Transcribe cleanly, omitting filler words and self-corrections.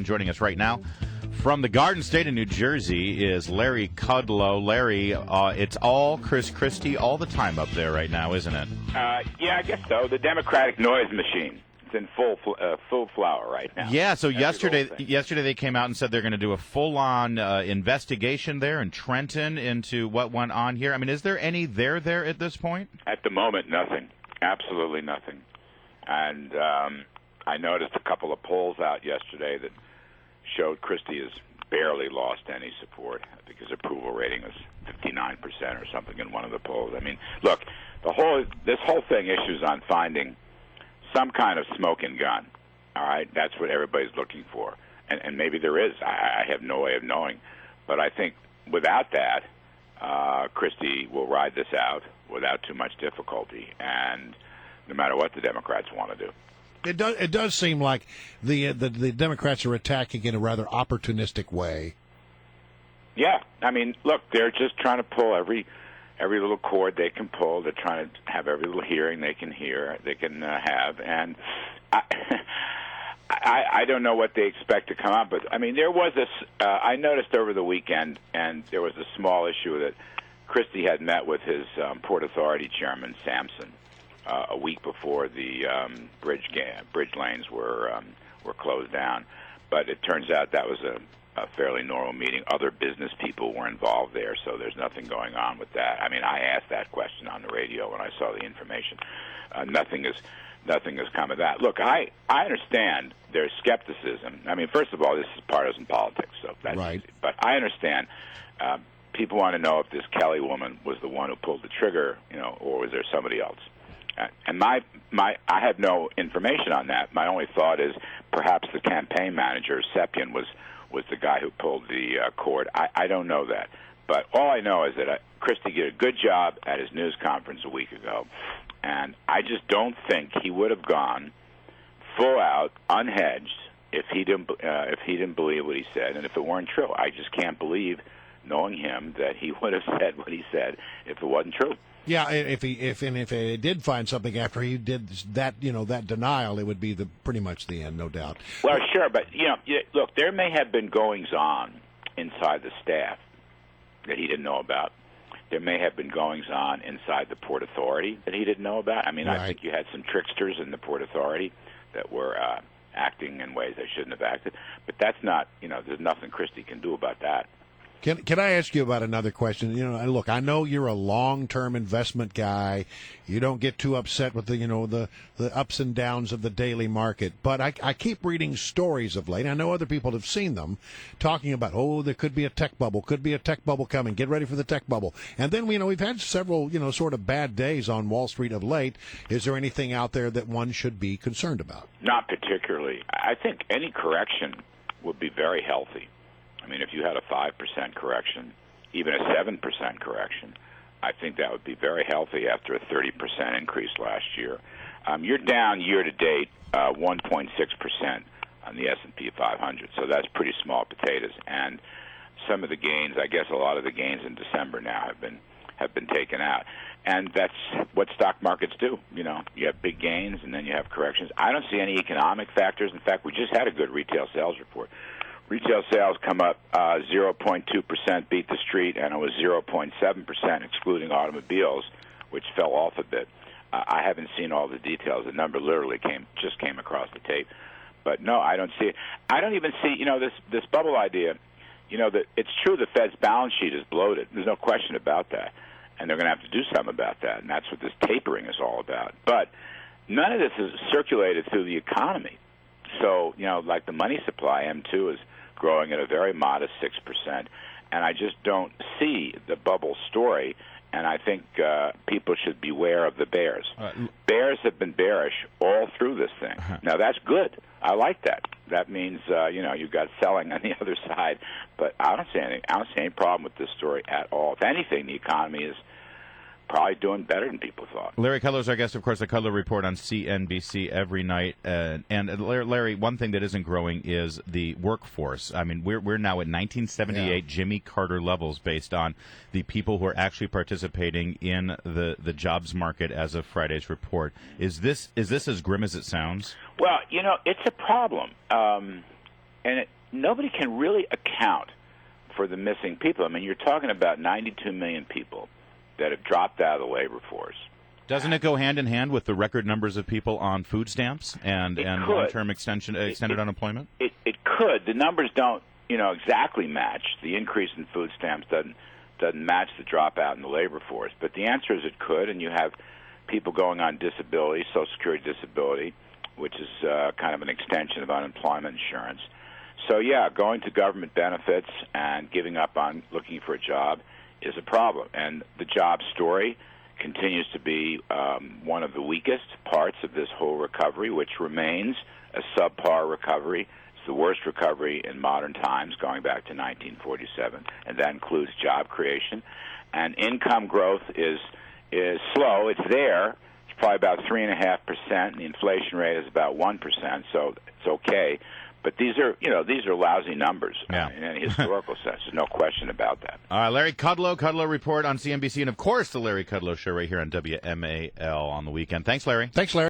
joining us right now from the Garden State of New Jersey is Larry Kudlow. Larry, it's all Chris Christie all the time up there right now, isn't it? Yeah, I guess so. The Democratic noise machine. It's in full flower right now. Yeah, so yesterday they came out and said they're going to do a full-on investigation there in Trenton into what went on here. I mean, is there any there at this point? At the moment, nothing. Absolutely nothing. And I noticed a couple of polls out yesterday that showed Christie has barely lost any support. I think his approval rating was 59% or something in one of the polls. I mean, look, this whole thing issues on finding some kind of smoking gun. All right, that's what everybody's looking for, and maybe there is. I have no way of knowing, but I think without that, Christie will ride this out without too much difficulty, and no matter what the Democrats want to do. It does seem like the Democrats are attacking in a rather opportunistic way. Yeah, I mean, look, they're just trying to pull every little cord they can pull. They're trying to have every little hearing they can have, and I don't know what they expect to come up. But I mean, there was this. I noticed over the weekend, and there was a small issue that Christie had met with his Port Authority chairman Sampson a week before the bridge lanes were closed down. But it turns out that was a fairly normal meeting. Other business people were involved there, so there's nothing going on with that. I mean, I asked that question on the radio when I saw the information. Nothing has come of that. Look, I understand there's skepticism. I mean, first of all, this is partisan politics, so that's right. Easy. But I understand people want to know if this Kelly woman was the one who pulled the trigger, or was there somebody else. And I have no information on that. My only thought is perhaps the campaign manager, Seppian, was the guy who pulled the cord. I don't know that. But all I know is that Christie did a good job at his news conference a week ago, and I just don't think he would have gone full out, unhedged, if he didn't believe what he said, and if it weren't true. I just can't believe, knowing him, that he would have said what he said if it wasn't true. Yeah, if he did find something after he did that, that denial, it would be pretty much the end, no doubt. Well, sure, but look, there may have been goings-on inside the staff that he didn't know about. There may have been goings-on inside the Port Authority that he didn't know about. I mean, right. I think you had some tricksters in the Port Authority that were acting in ways they shouldn't have acted. But that's not, there's nothing Christie can do about that. Can I ask you about another question? Look, I know you're a long-term investment guy. You don't get too upset with the ups and downs of the daily market. But I keep reading stories of late. I know other people have seen them, talking about, there could be a tech bubble coming. Get ready for the tech bubble. And then we've had several sort of bad days on Wall Street of late. Is there anything out there that one should be concerned about? Not particularly. I think any correction would be very healthy. I mean, if you had a 5% correction, even a 7% correction, I think that would be very healthy after a 30% increase last year. You're down year-to-date 1.6% on the S&P 500, so that's pretty small potatoes. And some of the gains, I guess a lot of the gains in December now have been taken out. And that's what stock markets do. You have big gains and then you have corrections. I don't see any economic factors. In fact, we just had a good retail sales report. Retail sales come up 0.2%, beat the street, and it was 0.7% excluding automobiles, which fell off a bit. I haven't seen all the details. The number literally just came across the tape. But no, I don't see it. I don't even see, this bubble idea. That it's true the Fed's balance sheet is bloated. There's no question about that. And they're going to have to do something about that, and that's what this tapering is all about. But none of this is circulated through the economy. So, like the money supply, M2 is growing at a very modest 6%, and I just don't see the bubble story, and I think people should beware of the bears. Bears have been bearish all through this thing. Now, that's good. I like that. That means, you've got selling on the other side, but I don't see any problem with this story at all. If anything, the economy is probably doing better than people thought. Larry Kudlow is our guest, of course, the Kudlow Report on CNBC every night. And Larry, one thing that isn't growing is the workforce. I mean, we're now at 1978 Jimmy Carter levels based on the people who are actually participating in the jobs market as of Friday's report. Is this as grim as it sounds? Well, it's a problem. And nobody can really account for the missing people. I mean, you're talking about 92 million people that have dropped out of the labor force. Doesn't it go hand in hand with the record numbers of people on food stamps and long-term extended unemployment? It could. The numbers don't, exactly match. The increase in food stamps doesn't match the dropout in the labor force. But the answer is it could, and you have people going on disability, Social Security disability, which is kind of an extension of unemployment insurance. So, yeah, going to government benefits and giving up on looking for a job is a problem. And the job story continues to be one of the weakest parts of this whole recovery, which remains a subpar recovery. It's the worst recovery in modern times, going back to 1947, and that includes job creation. And income growth is slow. It's there. It's probably about 3.5%, and the inflation rate is about 1%, so it's okay. But these are lousy numbers in any historical sense. There's no question about that. All right, Larry Kudlow Report on CNBC, and of course the Larry Kudlow Show right here on WMAL on the weekend. Thanks, Larry. Thanks, Larry.